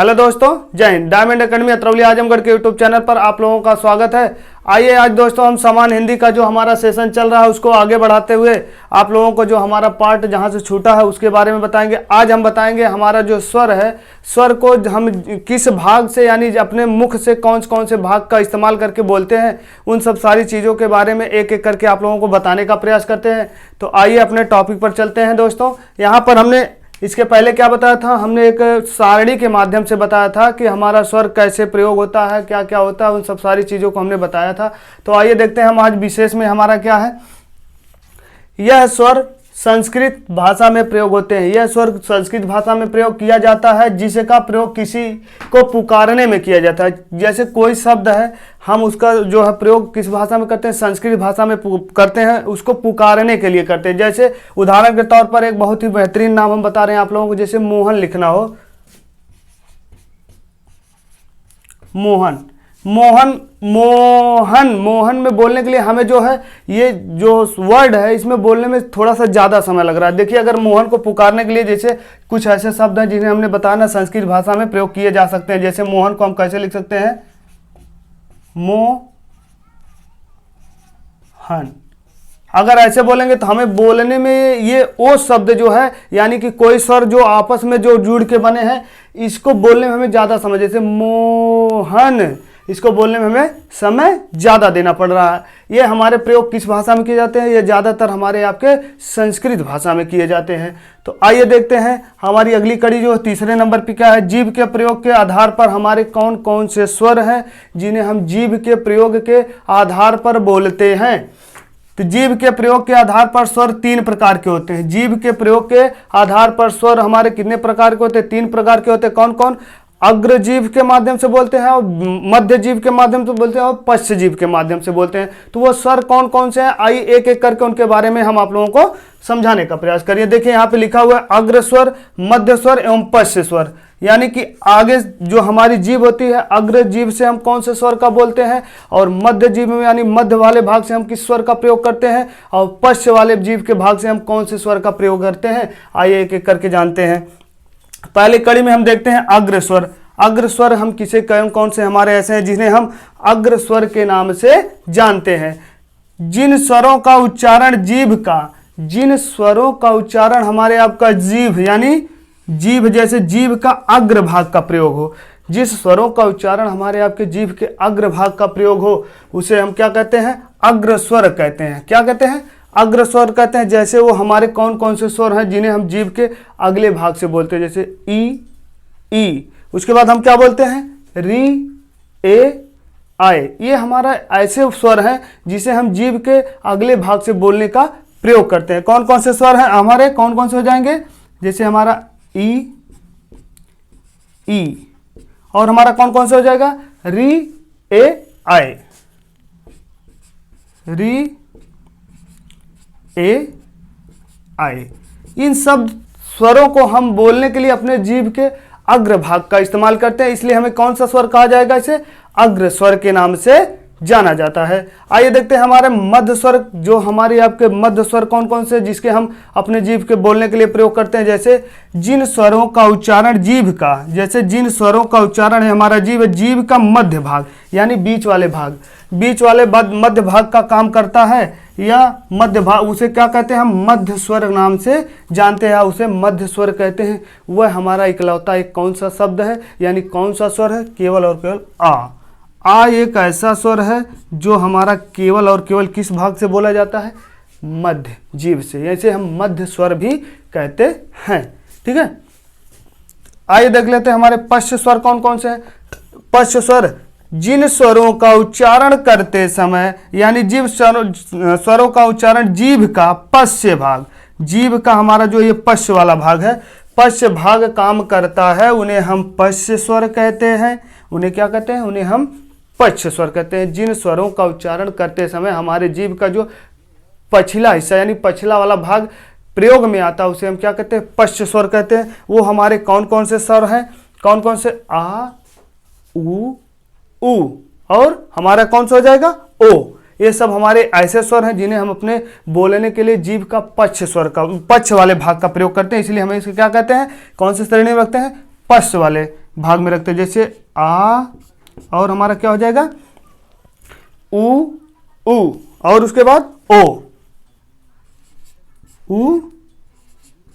Hello दोस्तों, जय Hind. Diamond academy Atrauli Azamgarh के यूट्यूब चैनल पर आप लोगों का स्वागत है। आइए आज दोस्तों हम सामान्य हिंदी का जो हमारा सेशन चल रहा है उसको आगे बढ़ाते हुए आप लोगों को जो हमारा पार्ट जहां से छूटा है उसके बारे में बताएंगे। आज हम बताएंगे हमारा जो स्वर है, स्वर को हम किस भाग से यानी अपने मुख से कौन से भाग का इस्तेमाल करके बोलते हैं, उन सब सारी चीज़ों के बारे में एक एक करके आप लोगों को बताने का प्रयास करते हैं। तो आइए अपने टॉपिक पर चलते हैं दोस्तों। यहाँ पर हमने इसके पहले क्या बताया था, हमने एक सारणी के माध्यम से बताया था कि हमारा स्वर कैसे प्रयोग होता है, क्या क्या होता है, उन सब सारी चीज़ों को हमने बताया था। तो आइए देखते हैं हम आज विशेष में हमारा क्या है। यह स्वर संस्कृत भाषा में प्रयोग होते हैं। यह स्वर संस्कृत भाषा में प्रयोग किया जाता है जिसका प्रयोग किसी को पुकारने में किया जाता है। जैसे कोई शब्द है, हम उसका जो है प्रयोग किस भाषा में करते हैं, संस्कृत भाषा में करते हैं, उसको पुकारने के लिए करते हैं। जैसे उदाहरण के तौर पर एक बहुत ही बेहतरीन नाम हम बता रहे हैं आप लोगों को, जैसे मोहन लिखना हो, मोहन मोहन मोहन मोहन में बोलने के लिए हमें जो है ये जो वर्ड है इसमें बोलने में थोड़ा सा ज़्यादा समय लग रहा है। देखिए, अगर मोहन को पुकारने के लिए जैसे कुछ ऐसे शब्द हैं जिन्हें हमने बताना संस्कृत भाषा में प्रयोग किए जा सकते हैं। जैसे मोहन को हम कैसे लिख सकते हैं, मोहन। अगर ऐसे बोलेंगे तो हमें बोलने में ये ओ शब्द जो है यानी कि कोई स्वर जो आपस में जो जुड़ के बने हैं, इसको बोलने में हमें ज़्यादा समय, जैसे मोहन, इसको बोलने में हमें समय ज़्यादा देना पड़ रहा है। ये हमारे प्रयोग किस भाषा में किए जाते हैं, ये ज़्यादातर हमारे आपके संस्कृत भाषा में किए जाते हैं। तो आइए देखते हैं हमारी अगली कड़ी जो तीसरे नंबर पर क्या है। जीभ के प्रयोग के आधार पर हमारे कौन कौन से स्वर हैं जिन्हें हम जीभ के प्रयोग के आधार पर बोलते हैं। तो जीभ के प्रयोग के आधार पर स्वर तीन प्रकार के होते हैं। जीभ के प्रयोग के आधार पर स्वर हमारे कितने प्रकार के होते हैं, तीन प्रकार के होते हैं। कौन कौन? अग्र जीभ के माध्यम से बोलते हैं, और मध्य जीभ के माध्यम से बोलते हैं, और पश्च जीभ के माध्यम से बोलते हैं। तो वो स्वर कौन कौन से हैं, आइए एक एक करके उनके बारे में हम आप लोगों को समझाने का प्रयास करिए। देखिए यहाँ पे लिखा हुआ है अग्र स्वर, मध्य स्वर एवं पश्च स्वर। यानी कि आगे जो हमारी जीभ होती है, अग्र जीभ से हम कौन से स्वर का बोलते हैं, और मध्य जीभ में यानी मध्य वाले भाग से हम किस स्वर का प्रयोग करते हैं, और पश्च वाले जीभ के भाग से हम कौन से स्वर का प्रयोग करते हैं। आइए एक एक करके जानते हैं। पहली कड़ी में हम देखते हैं अग्र स्वर। अग्र स्वर हम किसे कौन से हमारे ऐसे हैं जिन्हें हम अग्र स्वर के नाम से जानते हैं। जिन स्वरों का उच्चारण जीभ का, जिन स्वरों का उच्चारण हमारे आपका जीभ यानी जीभ, जैसे जीभ का अग्र भाग का प्रयोग हो, जिस स्वरों का उच्चारण हमारे आपके जीभ के अग्र भाग का प्रयोग हो, उसे हम क्या कहते हैं, अग्र स्वर कहते हैं। क्या कहते हैं? अग्र स्वर कहते हैं। जैसे वो हमारे कौन कौन से स्वर हैं जिन्हें हम जीभ के अगले भाग से बोलते हैं, जैसे ई। उसके बाद हम क्या बोलते हैं, री, ए, आए। ये हमारा ऐसे स्वर हैं जिसे हम जीभ के अगले भाग से बोलने का प्रयोग करते हैं। कौन कौन से स्वर हैं हमारे, कौन कौन से हो जाएंगे, जैसे हमारा ई, और हमारा कौन कौन से हो जाएगा, री, ए, आए, री, ए, आए। इन सब स्वरों को हम बोलने के लिए अपने जीभ के अग्र भाग का इस्तेमाल करते हैं, इसलिए हमें कौन सा स्वर कहा जाएगा, इसे अग्र स्वर के नाम से जाना जाता है। आइए देखते हैं हमारे मध्य स्वर, जो हमारे आपके मध्य स्वर कौन कौन से जिसके हम अपने जीभ के बोलने के लिए प्रयोग करते हैं। जैसे जिन स्वरों का उच्चारण जीभ का, जैसे जिन स्वरों का उच्चारण है हमारा जीभ का मध्य भाग यानी बीच वाले भाग, बीच वाले मध्य भाग का काम करता है, या मध्य भाग, उसे क्या कहते हैं, हम मध्य स्वर नाम से जानते हैं, उसे मध्य स्वर कहते हैं। वह हमारा इकलौता एक कौन सा शब्द है, यानी कौन सा स्वर है, केवल और केवल आ एक ऐसा स्वर है जो हमारा केवल और केवल किस भाग से बोला जाता है, मध्य जीभ से। ऐसे हम मध्य स्वर भी कहते हैं। ठीक है, आइए देख लेते हैं हमारे पश्च स्वर कौन कौन से हैं। पश्च स्वर जिन स्वरों का उच्चारण करते समय यानी जीभ स्वरों का उच्चारण जीभ का पश्च भाग, जीभ का हमारा जो ये पश्च वाला भाग है, पश्च भाग काम करता है, उन्हें हम पश्च स्वर कहते हैं। उन्हें क्या कहते हैं, उन्हें हम पश्च स्वर कहते हैं। जिन स्वरों का उच्चारण करते समय हमारे जीभ का जो पछिला हिस्सा यानी पछिला वाला भाग प्रयोग में आता है, उसे हम क्या कहते हैं, पश्च स्वर कहते हैं। वो हमारे कौन कौन से स्वर हैं, कौन कौन से, आ, उ, और हमारा कौन सा हो जाएगा, ओ। ये सब हमारे ऐसे स्वर हैं जिन्हें हम अपने बोलने के लिए जीभ का पश्च स्वर का, पश्च वाले भाग का प्रयोग करते हैं, इसलिए हमें इसे क्या कहते हैं, कौन सी श्रेणी में रखते हैं, पश्च वाले। भाग में रखते हैं, जैसे आ और हमारा क्या हो जाएगा उ और उसके बाद ओ,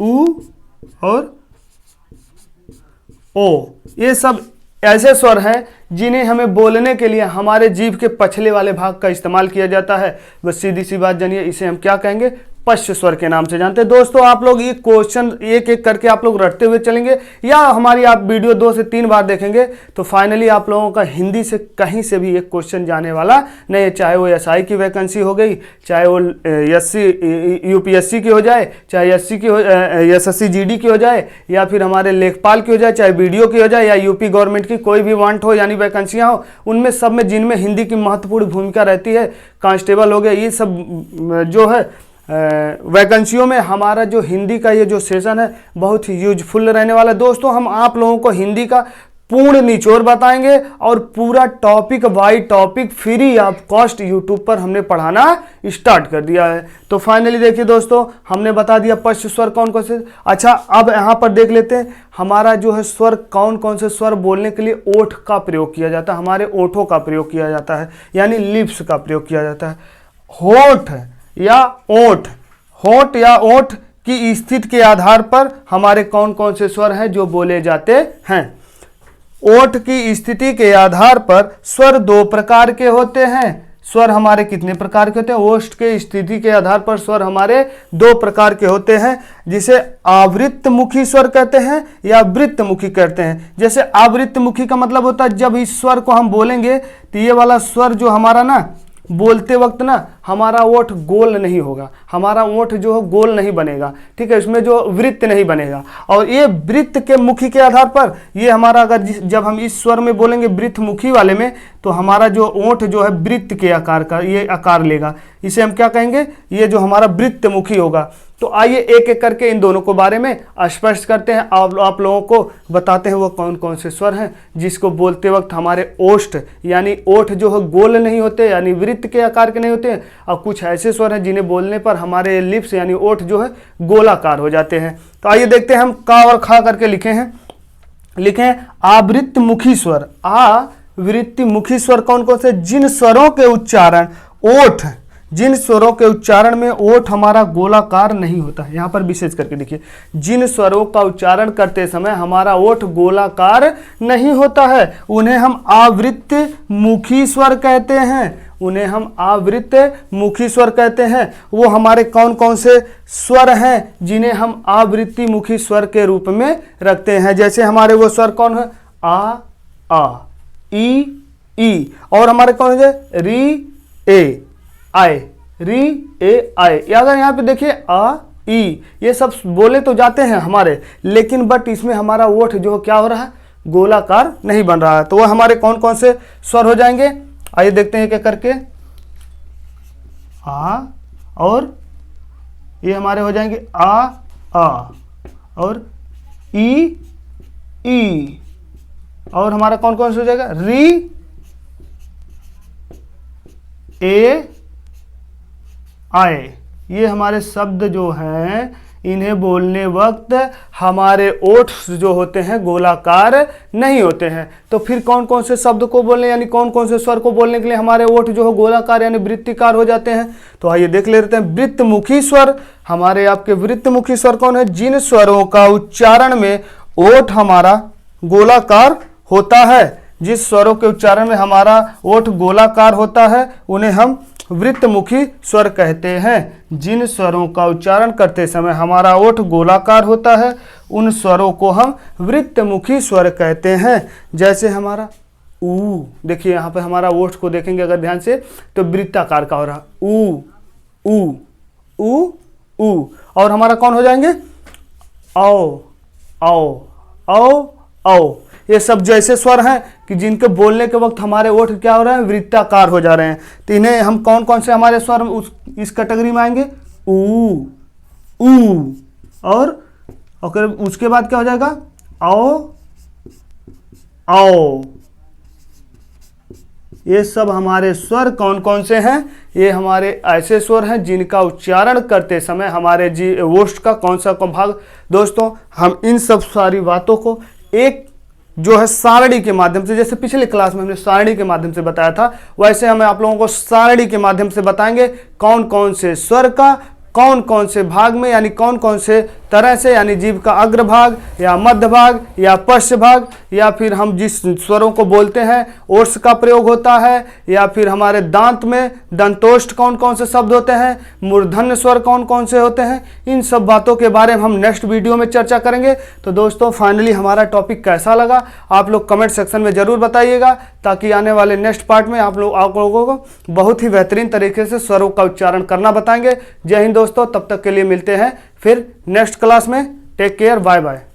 उ और ओ। ये सब ऐसे स्वर हैं जिन्हें हमें बोलने के लिए हमारे जीभ के पछले वाले भाग का इस्तेमाल किया जाता है। बस सीधी सी बात जानिए, इसे हम क्या कहेंगे, पश्च स्वर के नाम से जानते हैं। दोस्तों आप लोग ये क्वेश्चन एक एक करके आप लोग रटते हुए चलेंगे, या हमारी आप वीडियो 2 से 3 बार देखेंगे तो फाइनली आप लोगों का हिंदी से कहीं से भी एक क्वेश्चन जाने वाला नहीं है। चाहे वो एसआई की वैकेंसी हो गई, चाहे वो यूपीएससी की हो जाए, चाहे एससी की हो, एसएससी जीडी की हो जाए, या फिर हमारे लेखपाल की हो जाए, चाहे बीडीओ की हो जाए, या यूपी गवर्नमेंट की कोई भी वांट हो यानी वैकेंसियाँ हो, उनमें सब में जिनमें हिंदी की महत्वपूर्ण भूमिका रहती है, कांस्टेबल हो गया, ये सब जो है वैकेंसियों में हमारा जो हिंदी का ये जो सेशन है बहुत ही यूजफुल रहने वाला है। दोस्तों हम आप लोगों को हिंदी का पूर्ण निचोड़ बताएंगे और पूरा topic by topic free of cost YouTube पर हमने पढ़ाना स्टार्ट कर दिया है। तो फाइनली देखिए दोस्तों, हमने बता दिया पश्च स्वर कौन कौन से। अच्छा अब यहाँ पर देख लेते हैं हमारा जो है स्वर कौन कौन से स्वर बोलने के लिए ओठ का प्रयोग किया जाता है, हमारे ओठों का प्रयोग किया जाता है, यानी लिप्स का प्रयोग किया जाता है। होठ या ओठ, होठ या ओठ की स्थिति के आधार पर हमारे कौन कौन से स्वर हैं जो बोले जाते हैं। ओठ की स्थिति के आधार पर स्वर 2 प्रकार के होते हैं। स्वर हमारे कितने प्रकार के होते हैं, ओठ के स्थिति के आधार पर स्वर हमारे 2 प्रकार के होते हैं, जिसे आवृत्तमुखी स्वर कहते हैं या वृत्तमुखी कहते हैं। जैसे आवृत्तमुखी का मतलब होता है जब इस स्वर को हम बोलेंगे तो ये वाला स्वर जो हमारा ना बोलते वक्त ना हमारा ओठ गोल नहीं होगा, हमारा ओठ जो है गोल नहीं बनेगा, ठीक है, इसमें जो वृत्त नहीं बनेगा। और ये वृत्त के मुखी के आधार पर ये हमारा अगर जब हम इस स्वर में बोलेंगे वृत्तमुखी वाले में तो हमारा जो ओठ जो है वृत्त के आकार का ये आकार लेगा, इसे हम क्या कहेंगे, ये जो हमारा वृत्तमुखी होगा। तो आइए एक एक करके इन दोनों के बारे में स्पष्ट करते हैं, आप लोगों को बताते हैं वो कौन कौन से स्वर हैं जिसको बोलते वक्त हमारे ओष्ठ यानी ओठ जो है गोल नहीं होते यानी वृत्त के आकार के नहीं होते हैं, और कुछ ऐसे स्वर हैं जिन्हें बोलने पर हमारे लिप्स यानी ओठ जो है गोलाकार हो जाते हैं। तो आइए देखते हैं, हम का और खा करके लिखे आवृत्तमुखी स्वर। आवृत्तमुखी स्वर कौन कौन से, जिन स्वरों के उच्चारण ओठ, जिन स्वरों के उच्चारण में ओठ हमारा गोलाकार नहीं होता है, यहां पर विशेष करके देखिए, जिन स्वरों का उच्चारण करते समय हमारा ओठ गोलाकार नहीं होता है उन्हें हम आवृत्तमुखी स्वर कहते हैं, उन्हें हम आवृत्तमुखी स्वर कहते हैं। वो हमारे कौन कौन से स्वर हैं जिन्हें हम आवृत्तिमुखी स्वर के रूप में रखते हैं। जैसे हमारे वो स्वर कौन है, आ ई, और हमारे कौन है री ए आए, री ए आए। अगर यहाँ पे देखिए आ ई, ये सब बोले तो जाते हैं हमारे, लेकिन बट इसमें हमारा ओठ जो क्या हो रहा है, गोलाकार नहीं बन रहा है। तो वह हमारे कौन कौन से स्वर हो जाएंगे, आइए देखते हैं क्या करके। आ और ये हमारे हो जाएंगे आ और ई, और हमारा कौन कौन से हो जाएगा, री ए आए। ये हमारे शब्द जो हैं इन्हें बोलने वक्त हमारे ओठ जो होते हैं गोलाकार नहीं होते हैं। तो फिर कौन कौन से शब्द को बोलने यानी कौन कौन से स्वर को बोलने के लिए हमारे ओठ जो है गोलाकार यानी वृत्तिकार हो जाते हैं। तो आइए देख लेते हैं वृत्तमुखी स्वर। हमारे आपके वृत्तमुखी स्वर कौन है, जिन स्वरों का उच्चारण में ओठ हमारा गोलाकार होता है, जिस स्वरों के उच्चारण में हमारा ओठ गोलाकार होता है उन्हें हम वृत्तमुखी स्वर कहते हैं। जिन स्वरों का उच्चारण करते समय हमारा ओठ गोलाकार होता है उन स्वरों को हम वृत्तमुखी स्वर कहते हैं। जैसे हमारा ऊ, देखिए यहाँ पे हमारा ओठ को देखेंगे अगर ध्यान से तो वृत्ताकार का हो रहा, ऊ ऊ ऊ ऊ। और हमारा कौन हो जाएंगे, औ औ औ औ। ये सब जैसे स्वर हैं कि जिनके बोलने के वक्त हमारे ओठ क्या हो रहे हैं, वृत्ताकार हो जा रहे हैं। तो इन्हें हम कौन कौन से हमारे स्वर इस कैटेगरी में आएंगे, ऊ और उसके बाद क्या हो जाएगा, आओ। ये सब हमारे स्वर कौन कौन से हैं, ये हमारे ऐसे स्वर हैं जिनका उच्चारण करते समय हमारे ओष्ठ का कौन सा भाग। दोस्तों हम इन सब सारी बातों को एक जो है सारणी के माध्यम से, जैसे पिछले क्लास में हमने सारणी के माध्यम से बताया था, वैसे हमें आप लोगों को सारणी के माध्यम से बताएंगे कौन कौन से स्वर का कौन कौन से भाग में, यानी कौन कौन से तरह से, यानी जीभ का अग्रभाग या मध्य भाग या पश्च भाग, या फिर हम जिस स्वरों को बोलते हैं ओष्ठ का प्रयोग होता है, या फिर हमारे दांत में दंतोष्ठ कौन कौन से शब्द होते हैं, मूर्धन्य स्वर कौन कौन से होते हैं, इन सब बातों के बारे में हम नेक्स्ट वीडियो में चर्चा करेंगे। तो दोस्तों फाइनली हमारा टॉपिक कैसा लगा आप लोग कमेंट सेक्शन में ज़रूर बताइएगा, ताकि आने वाले नेक्स्ट पार्ट में आप लोगों को बहुत ही बेहतरीन तरीके से स्वरों का उच्चारण करना बताएंगे। जय हिंद दोस्तों, तब तक के लिए मिलते हैं फिर नेक्स्ट क्लास में। Take care, bye bye.